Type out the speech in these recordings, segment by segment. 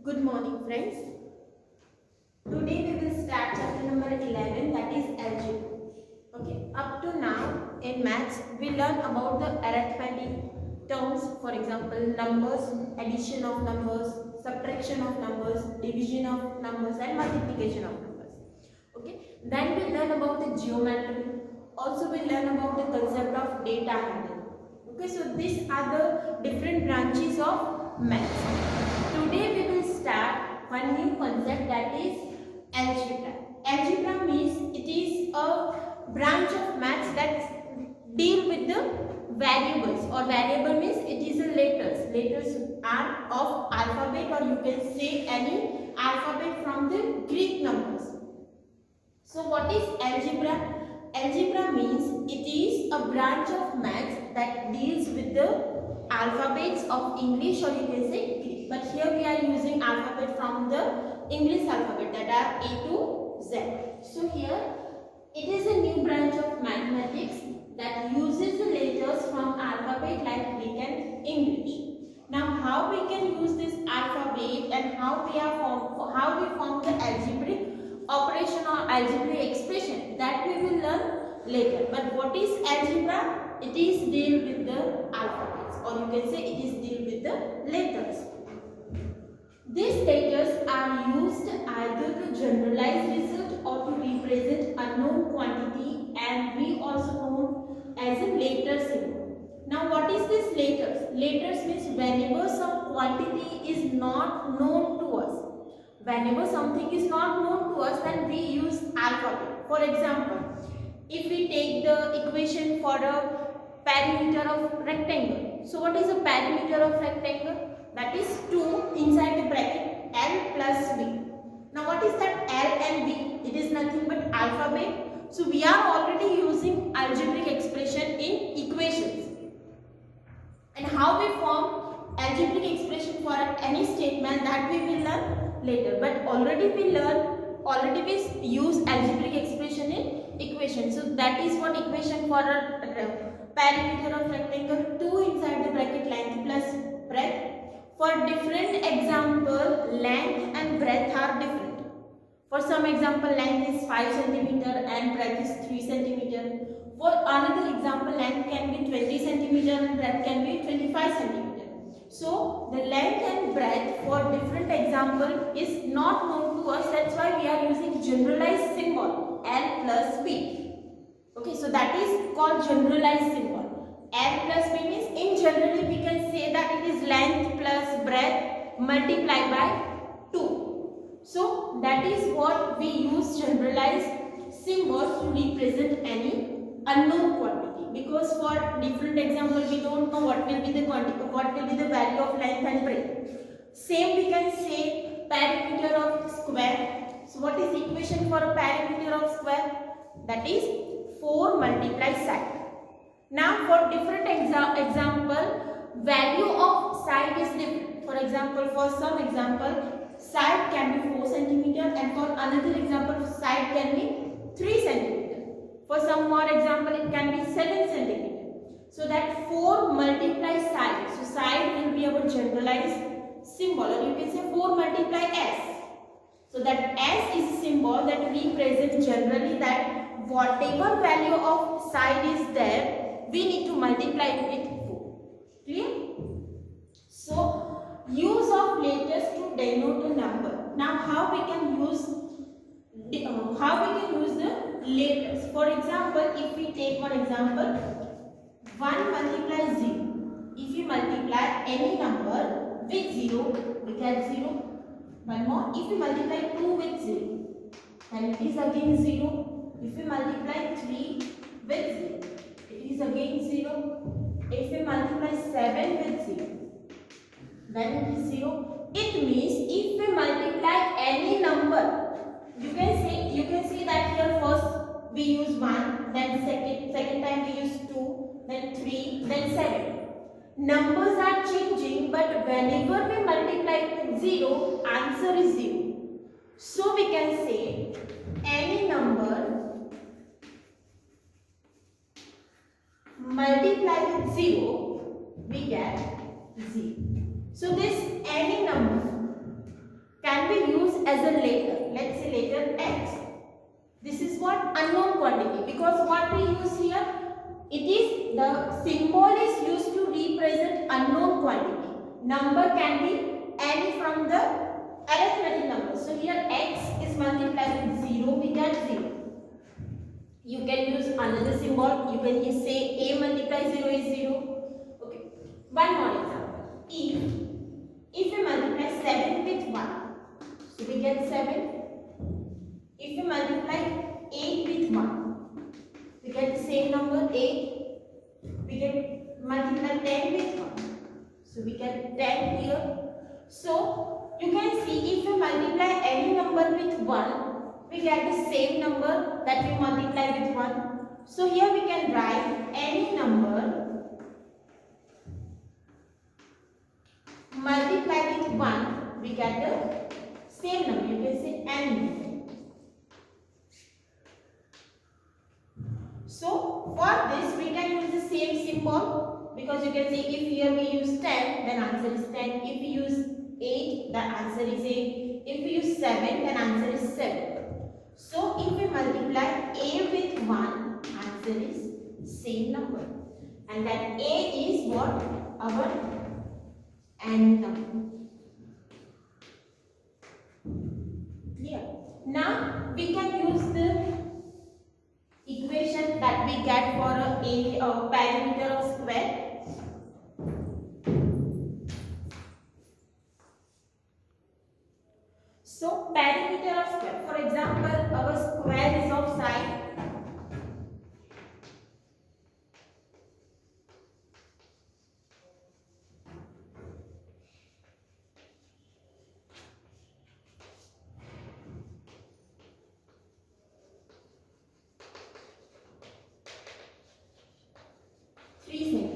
Good morning, friends. Today we will start chapter number 11, that is algebra. Okay, up to now in maths we learn about the arithmetic terms, for example numbers, addition of numbers, subtraction of numbers, division of numbers and multiplication of numbers. Okay, then we learn about the geometry. Also we learn about the concept of data handling. Okay, so these are the different branches of maths. Today we will start one new concept, that is algebra. Algebra means it is a branch of maths that deal with the variables, or variable means it is a letters. Letters are of alphabet, or you can say any alphabet from the Greek numbers. So what is algebra? Algebra means it is a branch of maths that deals with the alphabets of English, or you can say Greek. But here we are using alphabet from the English alphabet, that are A to Z. So here it is a new branch of mathematics that uses the letters from alphabet like Greek and English. Now how we can use this alphabet and how we form the algebraic operation or algebraic expression, that we will learn later. But what is algebra? It is deal with the alphabets, or you can say it is deal with the letters. These letters are used either to generalize result or to represent unknown quantity, and we also known as a letter symbol. Now what is this letters? Letters means whenever some quantity is not known to us. Whenever something is not known to us, then we use alphabet. For example, if we take the equation for a perimeter of rectangle. So what is a perimeter of rectangle? That is 2 inside the bracket L plus B. Now what is that L and B? It is nothing but alphabet. So we are already using algebraic expression in equations. And how we form algebraic expression for any statement, that we will learn later. But already we use algebraic expression in equation. So that is what equation for a perimeter of rectangle, 2 inside the bracket length plus breadth. For different example, length and breadth are different. For some example, length is 5 cm and breadth is 3 cm. For another example, length can be 20 cm and breadth can be 25 cm. So the length and breadth for different example is not known to us. That's why we are using generalized symbol L plus B. Okay, so that is called generalized symbol. L plus B means in generally we can say that it is length plus breadth multiplied by 2. So that is what we use generalized symbols to represent any unknown quantity, because for different example we don't know what will be the quantity, what will be the value of length and breadth. Same we can say perimeter of square. So what is the equation for a perimeter of square? That is 4 multiply side. Now for different example, value of side is different. For example, for some example, side can be 4 cm and for another example, side can be 3 cm. For some more example, it can be 7 cm. So that 4 multiply side. So side will be our generalized symbol, or you can say 4 multiply s. So that s is a symbol that represents generally that whatever value of side is there, we need to multiply it with 4. Clear? So use of letters to denote a number. Now how we can use the letters? For example, if we take one example, 1 multiply 0. If you multiply any number with 0, we get 0. One more, if you multiply 2 with 0, then it is again 0. If you multiply 3 with 0, it is again 0. If we multiply 7 with 0, then it is 0. It means if we multiply any number, you can see that here first we use 1, then second time we use 2, then 3, then 7. Numbers are changing, but whenever we multiply with 0, answer is 0. So we can say any number multiply with 0, we get 0. So this any number can be used as a letter. Let's say letter X. This is what unknown quantity, because what we use here, it is the symbol is used to represent unknown quantity. Number can be any from the arithmetic number. So here X is multiplied with 0, we get 0. You can use another symbol. You can just say A multiply 0 is 0. Okay. One more example. If we multiply 7 with 1, so we get 7. If we multiply 8 with 1, we get the same number 8. We can multiply 10 with 1, so we get 10 here. So you can see if we multiply any number with 1, we get the same number that we multiply with 1. So here we can write any number multiply with 1, we get the same number. You can say any. So for this we can use the same symbol, because you can see if here we use 10, then answer is 10. If we use 8, the answer is 8. If we use 7, then answer is 7. So if we multiply A with 1, answer is same number. And that A is what? Our n number. Clear? Now we can use the equation that we get for a perimeter of square. So perimeter of square, for example, our square is of side 3 cm.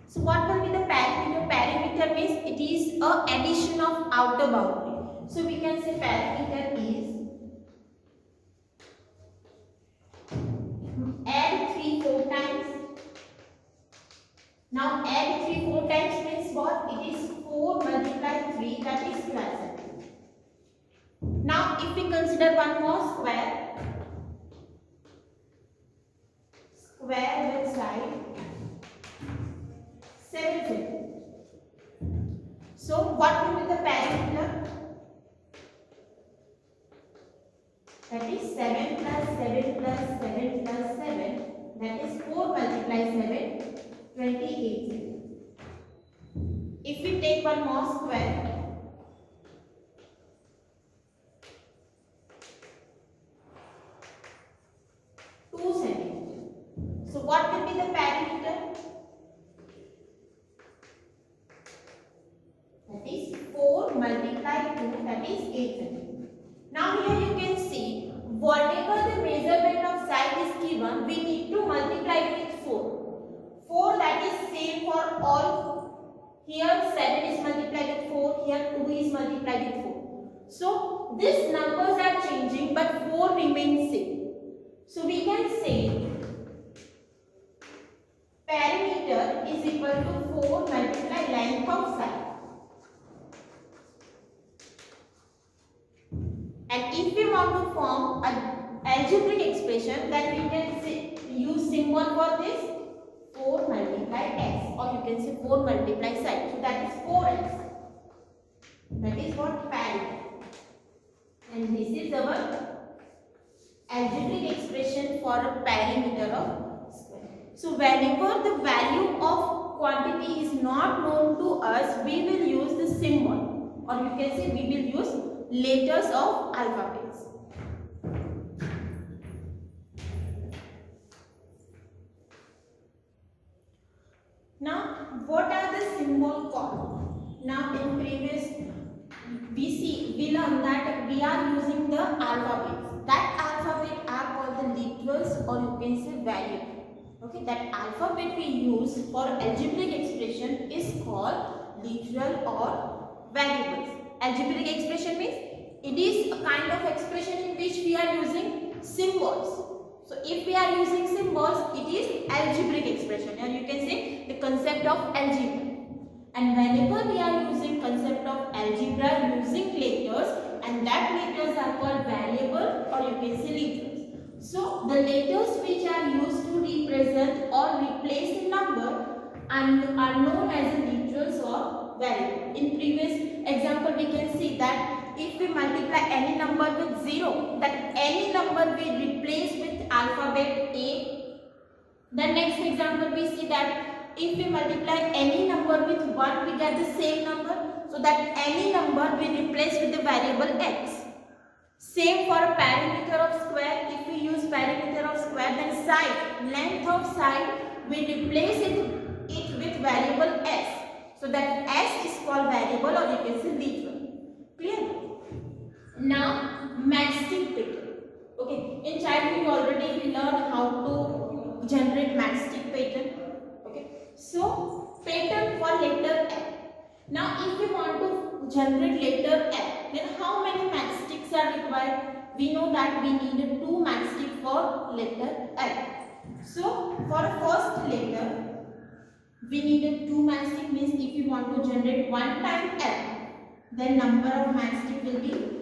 So what will be the perimeter? Perimeter means it is a addition of outer boundary. So we can say perimeter is add 3 4 times. Now add 3 4 times means what? It is 4 multiplied 3, that is 12. Now if we consider one more square, square with side 7 cm. So what will be the perimeter? That is 7 plus 7 plus 7 plus 7, that is 4 multiplied 7, 28. If we take one more square, so what will be the perimeter? That is 4 multiplied 2, that is 8 cm. Now here you can see whatever the measurement of side is given, we need to multiply it with 4. 4 that is same for all. Here 7 is multiplied with 4, here 2 is multiplied with 4. So these numbers are changing but 4 remains same. So we can say perimeter is equal to 4 multiplied length of side. And if we want to form an algebraic expression, then we can say, use symbol for this 4 multiplied x, or you can say 4 multiplied side. So that is 4x. That is what perimeter. And this is our algebraic expression for a perimeter of square. So whenever the value of quantity is not known to us, we will use the symbol, or you can say we will use letters of alphabets. Now what are the symbol called? Now in previous we learned that we are using the alphabets. That alphabet are called the literals, or you can say variable. Okay, that alphabet we use for algebraic expression is called literal or variables. Algebraic expression means it is a kind of expression in which we are using symbols. So if we are using symbols, it is algebraic expression, or you can say the concept of algebra. And whenever we are using concept of algebra using can say letters. So the letters which are used to represent or replace a number are known as literals or variable. In previous example we can see that if we multiply any number with 0, that any number we replace with alphabet A. The next example we see that if we multiply any number with 1, we get the same number. So that any number we replace with the variable x. Same for a perimeter of square. If we use perimeter of square, then side, length of side, we replace it with variable s. So that s is called variable, or you can say literal. Clear? Now matchstick pattern. Okay, in childhood you already learned how to generate matchstick pattern. Okay, so pattern for letter L. Now if we want to generate letter L, then how many matchsticks are required? We know that we need 2 matchsticks for letter L. So for first letter we needed 2 matchsticks, means if we want to generate 1 time L, then number of matchsticks will be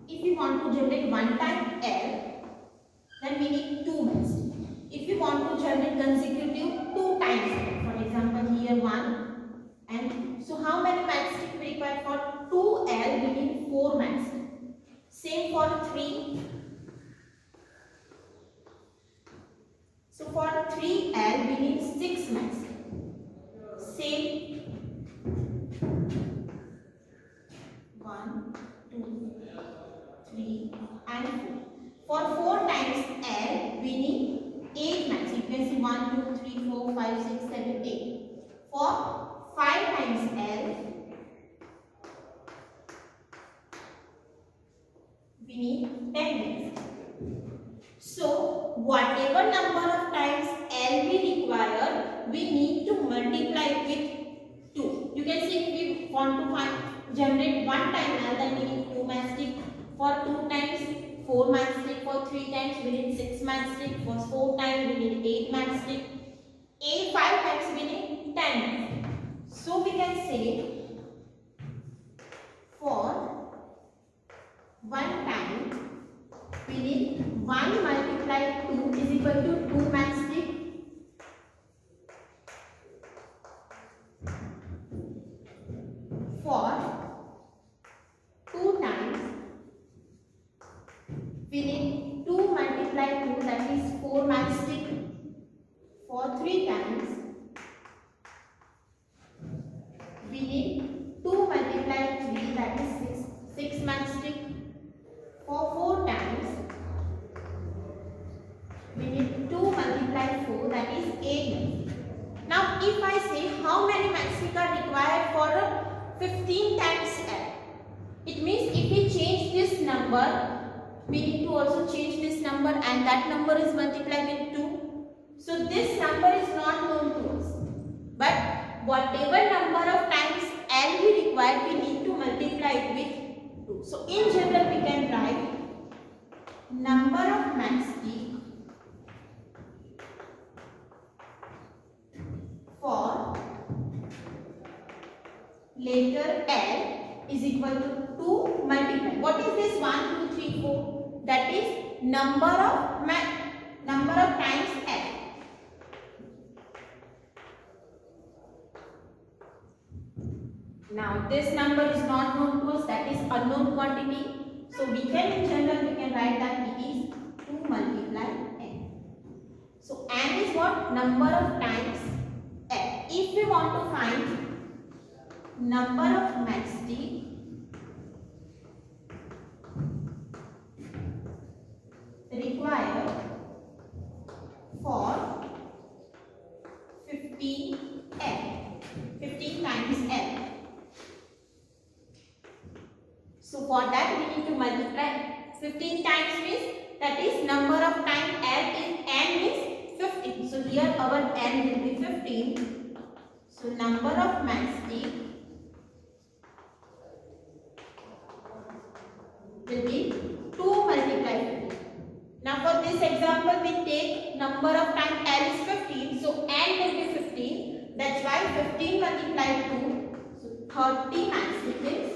if we want to generate 1 time L, then we need 2 matchsticks. If we want to generate consecutive 2 times L, for example here 1, and so how many matchsticks we require for 2L? We need 4 matchsticks. Same for 3. So for 3L we need 6 matchsticks. Same 1, 2, 3 and 4. For 4 times L we need 8 matches. You can see 1, 2, 3, 4, 5, 6, 7, 8. For 5 times L we need 10 matches. So whatever number of times L we require, we need to multiply with 2. You can see if we want to generate 1 time L, then we need 2 matchsticks. For 2 times 4 matchsticks. For 3 times we need 6 matchsticks. For 4 times we need 8 matchsticks. 5 times we need 10 matchsticks. So we can say for 1 time we need 1 multiplied 2 is equal to 2 matchsticks. For 2 times we need 2 multiplied 2, that is 4 matchsticks. For 3 times we need 2 multiplied 3, that is 6 matchsticks. For 4 times we need 2 multiplied 4, that is 8 matchsticks. Now if I say how many matchsticks are required for 15 times L, it means if we change this number, we need to also change this number, and that number is multiplied with 2. So this number is not known to us. But whatever number of times L we require, we need to multiply it with 2. So in general we can write number of matchsticks for letter L is equal to 2 multiplied. What is this 1, 2, 3, 4? That is number of times L. Now this number is not known to us, that is unknown quantity. So we can in general we can write that it is 2 multiplied N. So N is what? Number of times L. If we want to find number of matchsticks required for 15 L, 15 times L. So for that we need to multiply 15 times, means that is number of time N is 15. So here our N will be 15. So number of matchsticks will be 2 multiplied 15. for this example, we take number of time L is 15. So N will be 15. That's why 15 multiplied 2. So 30 max, which is